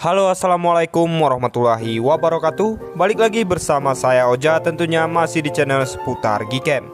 Halo, assalamualaikum warahmatullahi wabarakatuh. Balik lagi bersama saya Oja, tentunya masih di channel seputar Gcam.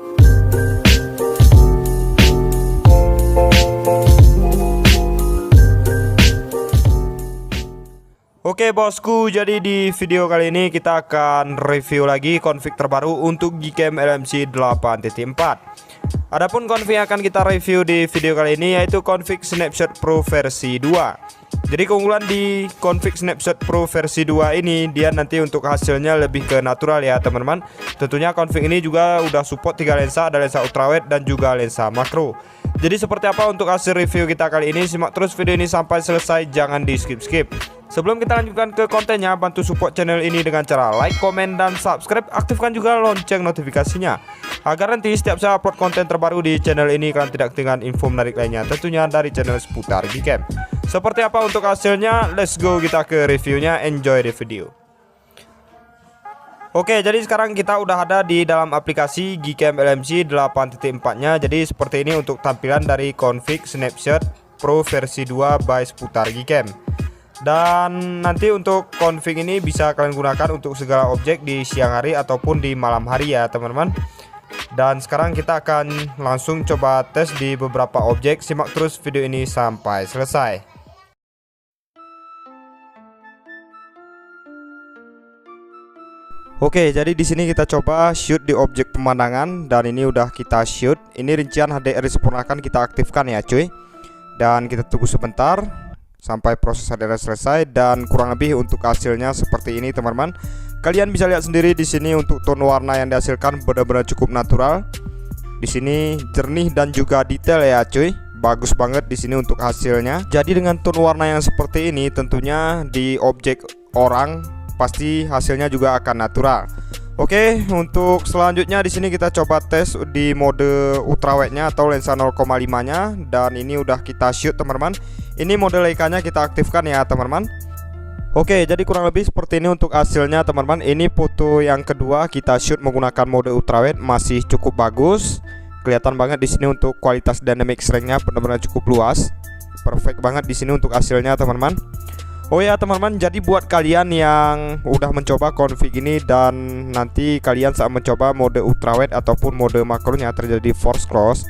Oke bosku, jadi di video kali ini kita akan review lagi config terbaru untuk Gcam LMC 8.4. Adapun config yang akan kita review di video kali ini yaitu config Snapshot Pro versi 2. Jadi keunggulan di config Snapshot Pro versi 2 ini, dia nanti untuk hasilnya lebih ke natural ya teman-teman. Tentunya config ini juga udah support 3 lensa, ada lensa ultrawide dan juga lensa makro. Jadi seperti apa untuk hasil review kita kali ini, simak terus video ini sampai selesai, jangan di skip-skip. Sebelum kita lanjutkan ke kontennya, bantu support channel ini dengan cara like, komen, dan subscribe. Aktifkan juga lonceng notifikasinya agar nanti setiap saya upload konten terbaru di channel ini kalian tidak ketinggalan info menarik lainnya, tentunya dari channel seputar Gcam. Seperti apa untuk hasilnya? Let's go kita ke reviewnya. Enjoy the video. Oke, jadi sekarang kita udah ada di dalam aplikasi Gcam LMC 8.4-nya. Jadi seperti ini untuk tampilan dari config Snapshot Pro versi 2 by seputar Gcam. Dan nanti untuk config ini bisa kalian gunakan untuk segala objek di siang hari ataupun di malam hari ya teman-teman. Dan sekarang kita akan langsung coba tes di beberapa objek. Simak terus video ini sampai selesai. Oke, jadi di sini kita coba shoot di objek pemandangan dan ini udah kita shoot. Ini rincian HDR disempurnakan kita aktifkan ya cuy. Dan kita tunggu sebentar sampai proses HDR selesai, dan kurang lebih untuk hasilnya seperti ini teman-teman. Kalian bisa lihat sendiri di sini untuk tone warna yang dihasilkan benar-benar cukup natural. Di sini jernih dan juga detail ya cuy. Bagus banget di sini untuk hasilnya. Jadi dengan tone warna yang seperti ini tentunya di objek orang pasti hasilnya juga akan natural. Oke, untuk selanjutnya di sini kita coba tes di mode ultrawide-nya atau lensa 0,5-nya, dan ini udah kita shoot teman-teman. Ini mode Leica-nya kita aktifkan ya teman-teman. Oke, jadi kurang lebih seperti ini untuk hasilnya teman-teman. Ini foto yang kedua kita shoot menggunakan mode ultrawide, masih cukup bagus. Kelihatan banget di sini untuk kualitas dynamic range-nya benar-benar cukup luas. Perfect banget di sini untuk hasilnya teman-teman. Oh ya teman-teman, jadi buat kalian yang udah mencoba config ini dan nanti kalian saat mencoba mode ultrawide ataupun mode makronya terjadi force close,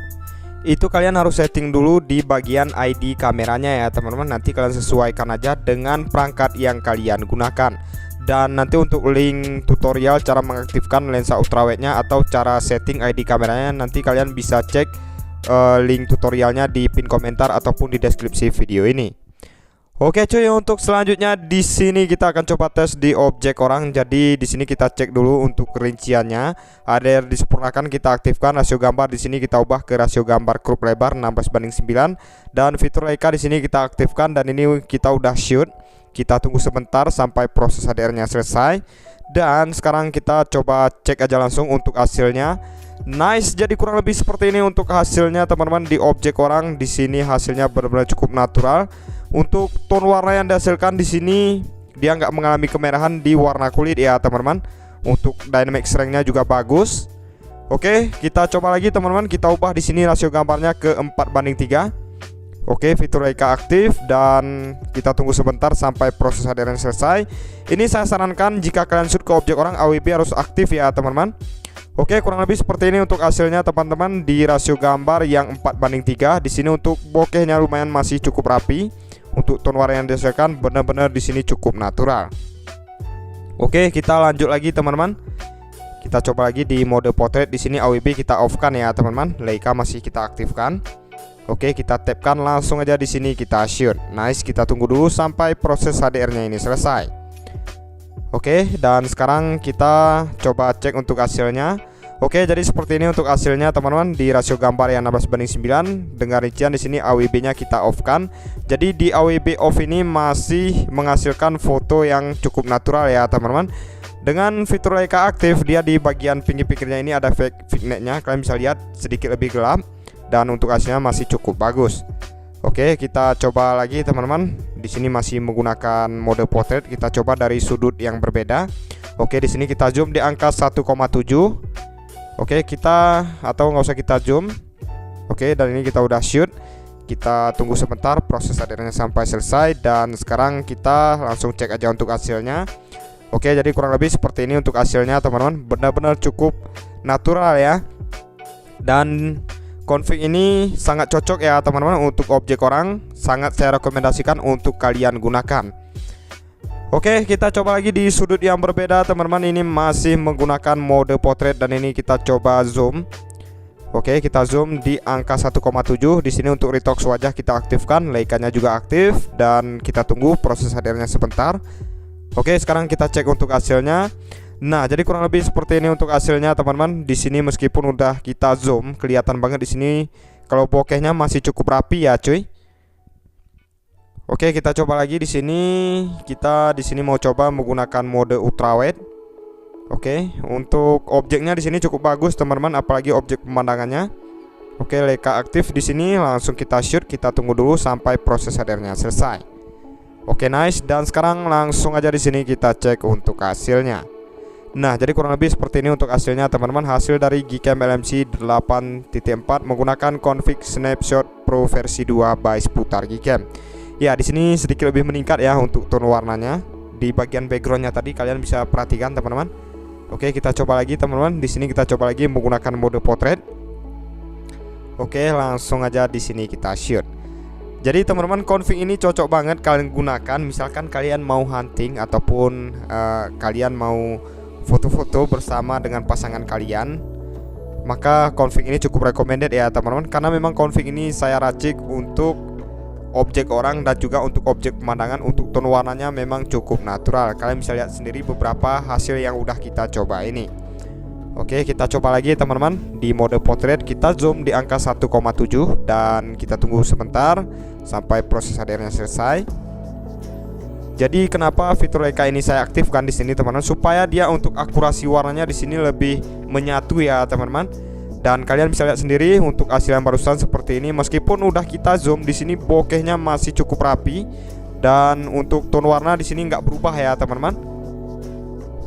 itu kalian harus setting dulu di bagian ID kameranya ya teman-teman. Nanti kalian sesuaikan aja dengan perangkat yang kalian gunakan. Dan nanti untuk link tutorial cara mengaktifkan lensa ultrawide-nya atau cara setting ID kameranya, nanti kalian bisa cek link tutorialnya di pin komentar ataupun di deskripsi video ini. Oke cuy, untuk selanjutnya di sini kita akan coba tes di objek orang. Jadi di sini kita cek dulu untuk rinciannya. HDR disempurnakan kita aktifkan, rasio gambar di sini kita ubah ke rasio gambar crop lebar 16:9, dan fitur Leica di sini kita aktifkan, dan ini kita udah shoot. Kita tunggu sebentar sampai proses HDR-nya selesai. Dan sekarang kita coba cek aja langsung untuk hasilnya. Nice, jadi kurang lebih seperti ini untuk hasilnya teman-teman di objek orang. Di sini hasilnya benar-benar cukup natural. Untuk tone warna yang dihasilkan di sini dia nggak mengalami kemerahan di warna kulit ya teman-teman. Untuk dynamic range-nya juga bagus. Oke, kita coba lagi teman-teman. Kita ubah di sini rasio gambarnya ke 4:3. Oke, fitur Leica aktif dan kita tunggu sebentar sampai proses HDR selesai. Ini saya sarankan jika kalian shoot ke objek orang, AWB harus aktif ya teman-teman. Oke, kurang lebih seperti ini untuk hasilnya teman-teman di rasio gambar yang 4:3. Di sini untuk bokehnya lumayan masih cukup rapi. Untuk tone warna yang dihasilkan benar-benar di sini cukup natural. Oke, kita lanjut lagi teman-teman. Kita coba lagi di mode portrait. Di sini AWB kita off kan ya teman-teman. Leica masih kita aktifkan. Oke, kita tapkan langsung aja di sini kita shoot. Nice, kita tunggu dulu sampai proses HDR-nya ini selesai. Oke, dan sekarang kita coba cek untuk hasilnya. Oke, jadi seperti ini untuk hasilnya teman-teman di rasio gambar yang 16:9 dengan rincian di sini AWB-nya kita off kan. Jadi di AWB off ini masih menghasilkan foto yang cukup natural ya teman-teman. Dengan fitur Leica aktif, dia di bagian pinggir-pinggirnya ini ada vignette-nya. Kalian bisa lihat sedikit lebih gelap dan untuk hasilnya masih cukup bagus. Oke, kita coba lagi teman-teman. Di sini masih menggunakan mode portrait. Kita coba dari sudut yang berbeda. Oke, di sini kita zoom di angka 1,7. Oke, kita atau nggak usah kita zoom. Oke, dan ini kita udah shoot. Kita tunggu sebentar proses hadirnya sampai selesai, dan sekarang kita langsung cek aja untuk hasilnya. Oke, jadi kurang lebih seperti ini untuk hasilnya teman-teman. Benar-benar cukup natural ya. Dan config ini sangat cocok ya teman-teman untuk objek orang. Sangat saya rekomendasikan untuk kalian gunakan. Oke, kita coba lagi di sudut yang berbeda teman-teman. Ini masih menggunakan mode portrait dan ini kita coba zoom. Oke, kita zoom di angka 1,7. Di sini untuk retouch wajah kita aktifkan, Leica-nya juga aktif, dan kita tunggu proses hadirnya sebentar. Oke, sekarang kita cek untuk hasilnya. Nah, jadi kurang lebih seperti ini untuk hasilnya teman-teman. Di sini meskipun udah kita zoom, kelihatan banget di sini kalau bokehnya masih cukup rapi ya, cuy. Oke, kita coba lagi di sini. Kita di sini mau coba menggunakan mode ultrawide. Oke, untuk objeknya di sini cukup bagus teman-teman, apalagi objek pemandangannya. Oke, Leica aktif di sini, langsung kita shoot. Kita tunggu dulu sampai proses hadirnya selesai. Oke, nice. Dan sekarang langsung aja di sini kita cek untuk hasilnya. Nah, jadi kurang lebih seperti ini untuk hasilnya teman-teman. Hasil dari Gcam LMC 8.4 menggunakan config Snapshot Pro versi 2 by Sputar Gcam. Ya, di sini sedikit lebih meningkat ya untuk tone warnanya. Di bagian backgroundnya tadi kalian bisa perhatikan teman-teman. Oke, kita coba lagi teman-teman. Di sini kita coba lagi menggunakan mode portrait. Oke, langsung aja di sini kita shoot. Jadi teman-teman, config ini cocok banget kalian gunakan. Misalkan kalian mau hunting ataupun kalian mau foto-foto bersama dengan pasangan kalian, maka config ini cukup recommended ya teman-teman. Karena memang config ini saya racik untuk objek orang dan juga untuk objek pemandangan. Untuk tone warnanya memang cukup natural. Kalian bisa lihat sendiri beberapa hasil yang udah kita coba ini. Oke, kita coba lagi teman-teman. Di mode portrait kita zoom di angka 1,7 dan kita tunggu sebentar sampai proses hadirnya selesai. Jadi kenapa fitur Leica ini saya aktifkan di sini teman-teman, supaya dia untuk akurasi warnanya di sini lebih menyatu ya teman-teman. Dan kalian bisa lihat sendiri untuk hasil yang barusan seperti ini. Meskipun udah kita zoom di sini bokehnya masih cukup rapi, dan untuk tone warna di sini nggak berubah ya teman-teman.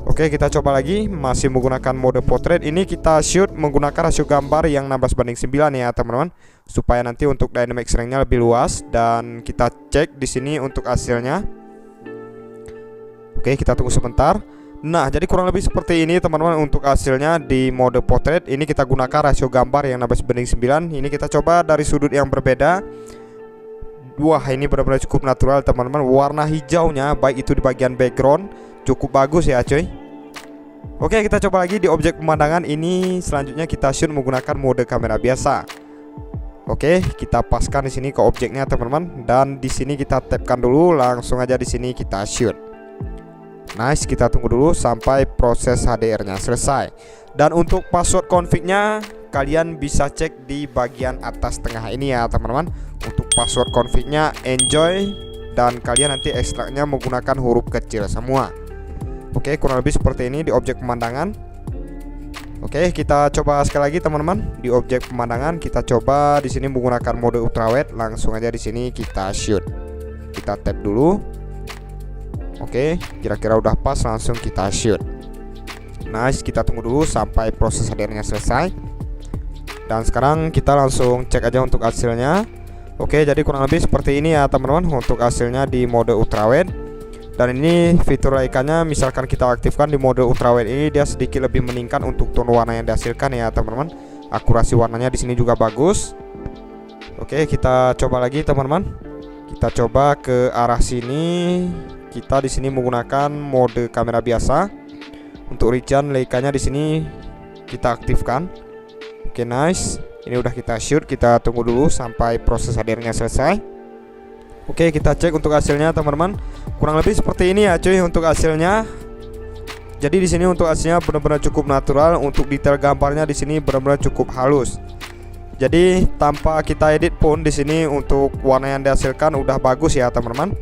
Oke, kita coba lagi masih menggunakan mode portrait. Ini kita shoot menggunakan rasio gambar yang 16:9 ya teman-teman, supaya nanti untuk dynamic range-nya lebih luas. Dan kita cek di sini untuk hasilnya. Oke, kita tunggu sebentar. Nah, jadi kurang lebih seperti ini teman-teman untuk hasilnya di mode portrait. Ini kita gunakan rasio gambar yang 16:9. Ini kita coba dari sudut yang berbeda. Wah, ini benar-benar cukup natural teman-teman. Warna hijaunya baik itu di bagian background cukup bagus ya cuy. Oke, kita coba lagi di objek pemandangan. Ini selanjutnya kita shoot menggunakan mode kamera biasa. Oke, kita paskan di sini ke objeknya teman-teman, dan di sini kita tapkan dulu, langsung aja di sini kita shoot. Nice, kita tunggu dulu sampai proses HDR-nya selesai. Dan untuk password config-nya kalian bisa cek di bagian atas tengah ini ya teman-teman. Untuk password config-nya enjoy, dan kalian nanti ekstraknya menggunakan huruf kecil semua. Oke, kurang lebih seperti ini di objek pemandangan. Oke, kita coba sekali lagi teman-teman. Di objek pemandangan kita coba di sini menggunakan mode ultrawide. Langsung aja di sini kita shoot. Kita tap dulu. Oke, kira-kira udah pas, langsung kita shoot. Nice, kita tunggu dulu sampai proses hadirnya selesai. Dan sekarang kita langsung cek aja untuk hasilnya. Oke, jadi kurang lebih seperti ini ya teman-teman untuk hasilnya di mode ultrawide. Dan ini fitur Leica-nya misalkan kita aktifkan di mode ultrawide ini, dia sedikit lebih meningkat untuk tone warna yang dihasilkan ya teman-teman. Akurasi warnanya di sini juga bagus. Oke, kita coba lagi teman-teman. Kita coba ke arah sini. Kita di sini menggunakan mode kamera biasa. Untuk region Leica-nya di sini kita aktifkan. Oke, nice. Ini udah kita shoot. Kita tunggu dulu sampai proses hadirnya selesai. Oke, kita cek untuk hasilnya teman-teman. Kurang lebih seperti ini ya cuy untuk hasilnya. Jadi di sini untuk hasilnya benar-benar cukup natural. Untuk detail gambarnya di sini benar-benar cukup halus. Jadi tanpa kita edit pun di sini untuk warna yang dihasilkan udah bagus ya teman-teman.